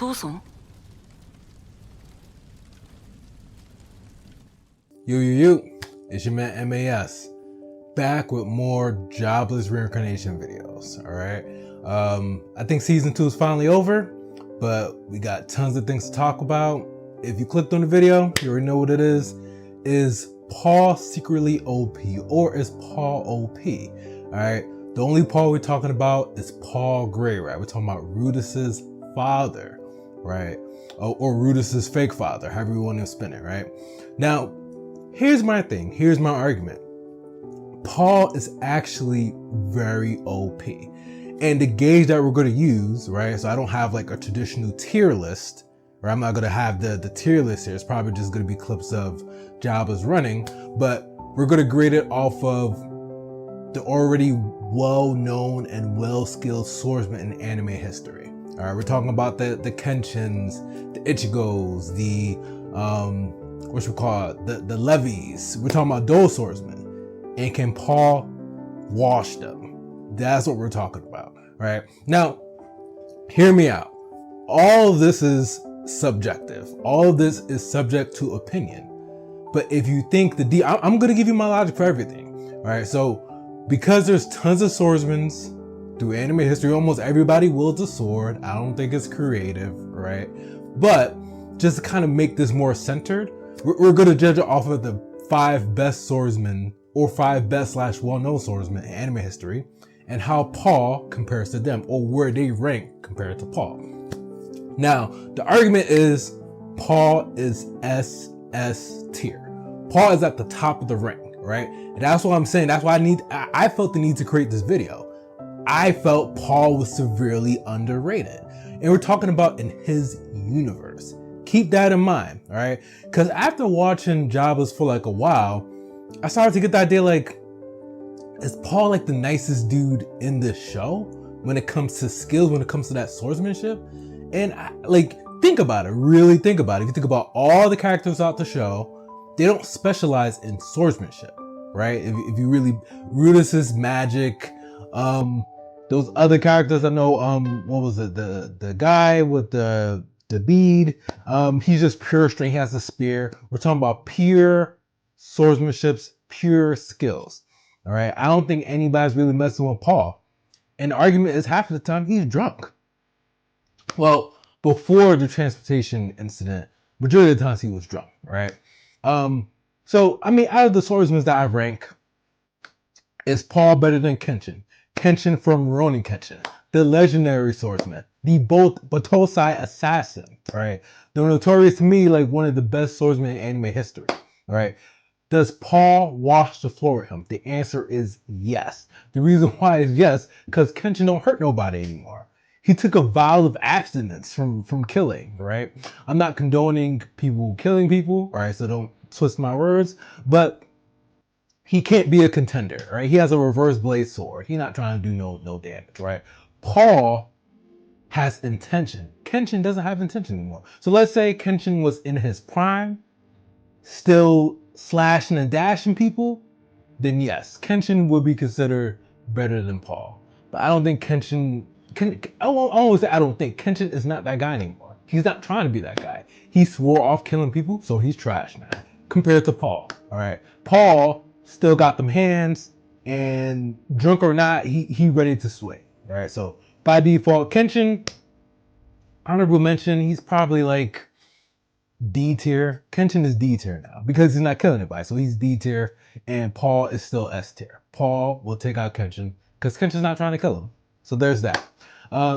父さん It's your man MAS, back with more jobless reincarnation videos, alright? I think season 2 is finally over, but we got tons of things to talk about. If you clicked on the video, you already know what it is. Is Paul secretly OP, or is Paul OP? Alright, the only Paul we're talking about is Paul Gray, right? We're talking about Rudeus's father, right? Or Rudeus's fake father, however you want to spin it, right? Now, here's my thing. Here's my argument. Paul is actually very OP. And the gauge that we're going to use, right? So I don't have like a traditional tier list, right? I'm not going to have the tier list here. It's probably just going to be clips of Jabba's running, but we're going to grade it off of the already well-known and well-skilled swordsmen in anime history. All right, we're talking about the Kenshins, the Ichigos, the what you call it, the Levis. We're talking about those swordsmen, and can Paul wash them? That's what we're talking about, right? Now, hear me out. All of this is subjective. All of this is subject to opinion. But if you think I'm going to give you my logic for everything, all right? So, because there's tons of swordsmen through anime history, almost everybody wields a sword. I don't think it's creative, right? But just to kind of make this more centered, we're going to judge it off of the 5 best swordsmen or 5 best / well-known swordsmen in anime history and how Paul compares to them, or where they rank compared to Paul. Now, the argument is Paul is SS tier. Paul is at the top of the rank, right? And that's what I'm saying. That's why I felt the need to create this video. I felt Paul was severely underrated. And we're talking about in his universe. Keep that in mind, all right? Because after watching Jabba's for like a while, I started to get the idea like, is Paul like the nicest dude in this show when it comes to skills, when it comes to that swordsmanship? And think about it, really think about it. If you think about all the characters out the show, they don't specialize in swordsmanship, right? If you really, Rudeus's magic, those other characters I know, what was it? The guy with the bead, he's just pure strength. He has a spear. We're talking about pure swordsmanship, pure skills. All right. I don't think anybody's really messing with Paul. And the argument is half of the time he's drunk. Well, before the transportation incident, majority of the times he was drunk, right? So I mean, out of the swordsmen that I rank, is Paul better than Kenshin? Kenshin from Rurouni Kenshin, the legendary swordsman, the Batosai assassin, right? They're notorious to me like one of the best swordsmen in anime history, right? Does Paul wash the floor with him? The answer is yes. The reason why is yes, because Kenshin don't hurt nobody anymore. He took a vow of abstinence from killing, right? I'm not condoning people killing people, right? So don't twist my words, but he can't be a contender, right? He has a reverse blade sword. He's not trying to do no damage, right? Paul has intention. Kenshin doesn't have intention anymore. So let's say Kenshin was in his prime, still slashing and dashing people, then yes, Kenshin would be considered better than Paul. But I don't think Kenshin, I don't think Kenshin is not that guy anymore. He's not trying to be that guy. He swore off killing people, so he's trash now compared to Paul. All right, Paul still got them hands, and drunk or not, he ready to sway. All right, so by default, Kenshin, honorable mention, he's probably like D tier. Kenshin is D tier now because he's not killing anybody, so he's D tier, and Paul is still S tier. Paul will take out Kenshin because Kenshin's not trying to kill him. So there's that.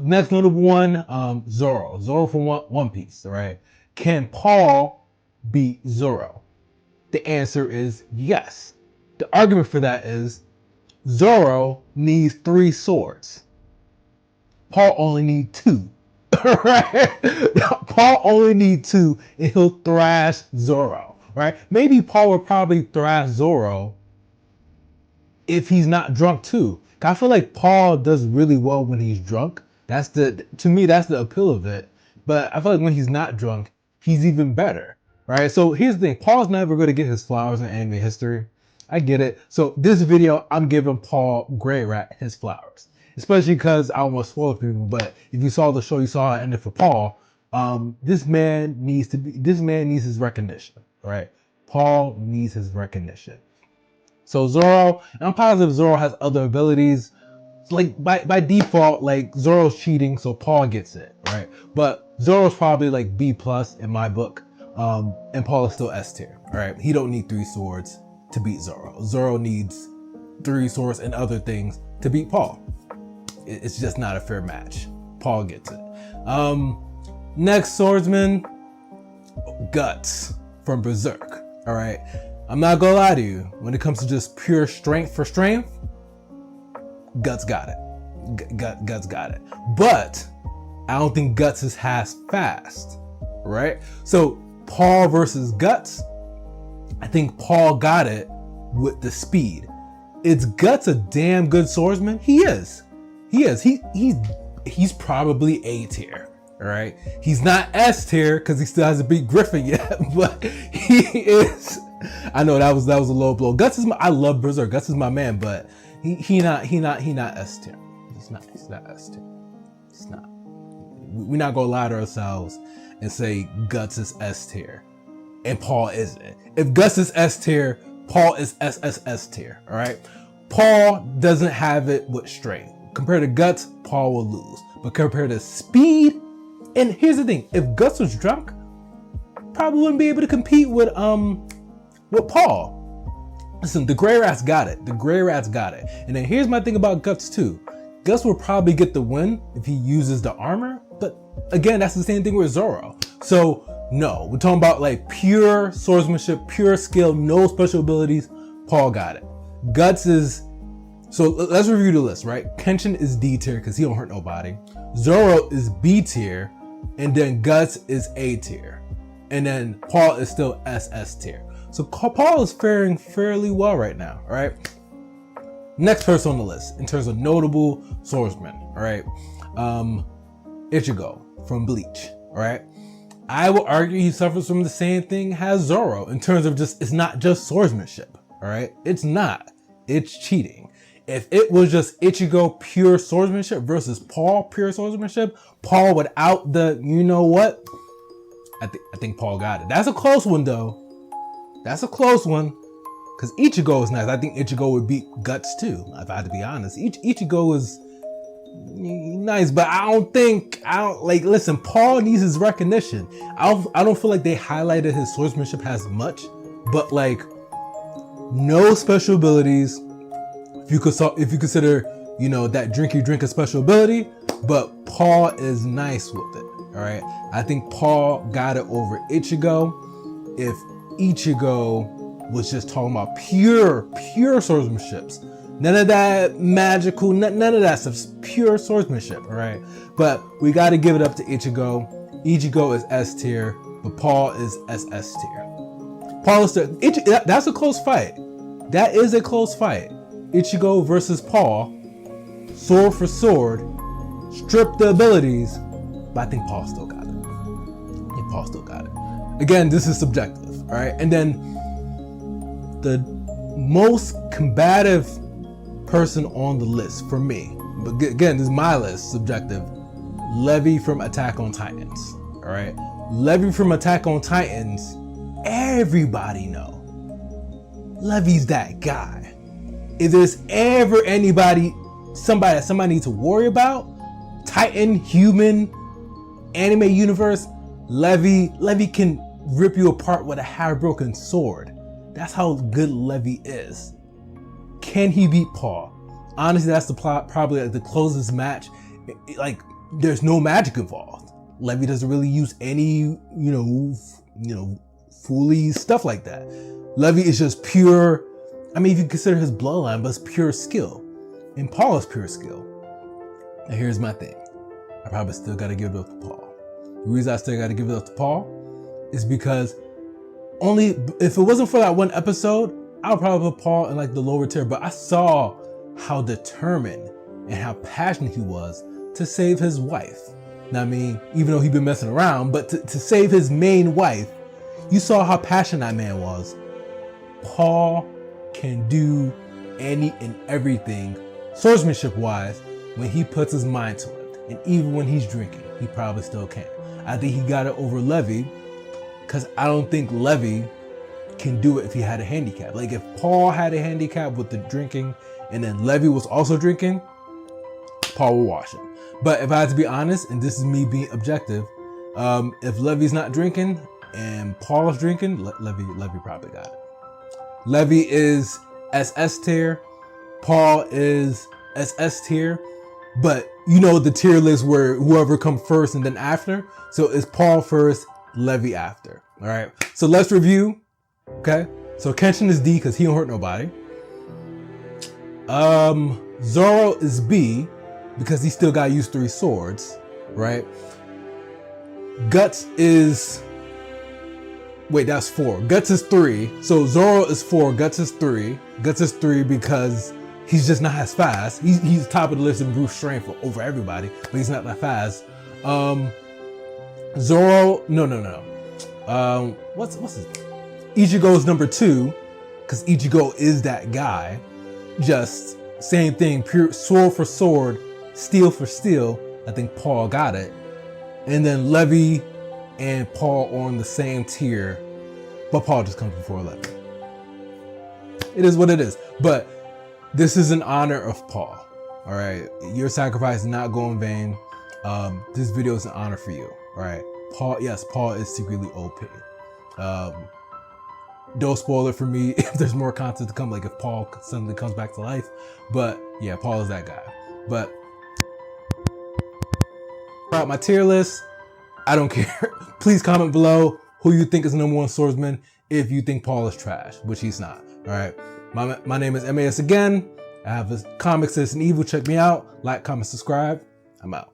Next notable one, Zoro. Zoro from One Piece, right? Can Paul beat Zoro? The answer is yes. The argument for that is Zoro needs 3 swords. Paul only needs 2. Right? Paul only needs 2 and he'll thrash Zoro. Right? Maybe Paul will probably thrash Zoro if he's not drunk too. I feel like Paul does really well when he's drunk. To me, that's the appeal of it. But I feel like when he's not drunk, he's even better. Right? So here's the thing. Paul's never going to get his flowers in anime history. I get it. So this video, I'm giving Paul Gray Rat his flowers. Especially because I don't want to spoil people, but if you saw the show, you saw it ended for Paul. This man needs his recognition, right? Paul needs his recognition. So Zoro, and I'm positive Zoro has other abilities. Like by default, like Zoro's cheating, so Paul gets it, right? But Zoro's probably like B plus in my book, and Paul is still S tier, right? He don't need 3 swords to beat Zoro. Zoro needs 3 swords and other things to beat Paul. It's just not a fair match. Paul gets it. Next swordsman, Guts from Berserk. All right, I'm not gonna lie to you. When it comes to just pure strength for strength, Guts got it. Guts got it. But I don't think Guts is as fast, right? So Paul versus Guts, I think Paul got it with the speed. Is Guts a damn good swordsman? He is. He's probably A tier, right? He's not S tier because he still hasn't beat Griffin yet, but he is. I know that was a low blow. Guts is I love Berserk. Guts is my man, but he not S tier. He's not S tier. He's not. We're not gonna lie to ourselves and say Guts is S tier and Paul isn't. If Guts is S tier, Paul is S tier. All right. Paul doesn't have it with strength. Compared to Guts, Paul will lose. But compared to speed, and here's the thing: if Guts was drunk, probably wouldn't be able to compete with Paul. Listen, the Gray Rats got it. And then here's my thing about Guts too. Guts will probably get the win if he uses the armor. But again, that's the same thing with Zoro. So no, we're talking about like pure swordsmanship, pure skill, no special abilities. Paul got it. Guts is. So let's review the list, right? Kenshin is D tier because he don't hurt nobody. Zoro is B tier, and then Guts is A tier, and then Paul is still SS tier. So Paul is faring fairly well right now, all right? Next person on the list in terms of notable swordsmen, all right? Ichigo from Bleach, all right? I will argue he suffers from the same thing as Zoro in terms of it's not just swordsmanship, all right? It's not. It's cheating. If it was just Ichigo pure swordsmanship versus Paul pure swordsmanship, Paul without the, you know what? I think Paul got it. That's a close one though. That's a close one. Because Ichigo is nice. I think Ichigo would beat Guts too, if I had to be honest. Ichigo is nice, but listen, Paul needs his recognition. I don't feel like they highlighted his swordsmanship as much, but like no special abilities. If you consider, that drink a special ability, but Paul is nice with it. All right. I think Paul got it over Ichigo. If Ichigo was just talking about pure swordsmanships, none of that magical, none of that stuff, pure swordsmanship. All right. But we got to give it up to Ichigo. Ichigo is S tier, but Paul is SS tier. Paul is that's a close fight. That is a close fight. Ichigo versus Paul, sword for sword, strip the abilities, but I think Paul still got it. Again, this is subjective, all right? And then the most combative person on the list for me, but again, this is my list, subjective, Levi from Attack on Titans, all right? Levi from Attack on Titans, everybody know. Levi's that guy. If there's ever somebody needs to worry about, Titan, human, anime universe, Levi can rip you apart with a half-broken sword. That's how good Levi is. Can he beat Paul? Honestly, that's probably like the closest match. Like, there's no magic involved. Levi doesn't really use any, fooly stuff like that. Levi is just pure. I mean, if you consider his bloodline, but it's pure skill. And Paul is pure skill. And here's my thing. I probably still got to give it up to Paul. The reason I still got to give it up to Paul is because if it wasn't for that one episode, I would probably put Paul in like the lower tier. But I saw how determined and how passionate he was to save his wife. Now, I mean, even though he'd been messing around, but to save his main wife, you saw how passionate that man was. Paul can do any and everything swordsmanship wise when he puts his mind to it. and even when he's drinking, he probably still can. I think he got it over Levi, because I don't think Levi can do it if he had a handicap. Like if Paul had a handicap with the drinking and then Levi was also drinking, Paul will wash him. But if I had to be honest, and this is me being objective, if Levi's not drinking and Paul's drinking, Levi probably got it. Levi is SS tier, Paul is SS tier, but you know the tier list where whoever comes first and then after. So it's Paul first, Levi after. All right. So let's review. Okay. So Kenshin is D because he don't hurt nobody. Zoro is B because he still got to use 3 swords, right? Guts is, wait, that's 4. Guts is 3. So Zoro is 4, Guts is 3. Guts is 3 because he's just not as fast. He's top of the list in brute strength over everybody, but he's not that fast. Zoro, no. What's his? Ichigo's number 2, because Ichigo is that guy. Just same thing, pure sword for sword, steel for steel. I think Paul got it. And then Levi and Paul are on the same tier, but Paul just comes before Levi. It is what it is. But this is in honor of Paul. All right, your sacrifice did not go in vain. This video is an honor for you. All right, Paul. Yes, Paul is secretly OP. Don't spoil it for me if there's more content to come, like if Paul suddenly comes back to life. But yeah, Paul is that guy. But about my tier list, I don't care. Please comment below who you think is the #1 swordsman if you think Paul is trash, which he's not. All right, my name is MAS again. I have a comics, Citizen Evil. Check me out. Like, comment, subscribe. I'm out.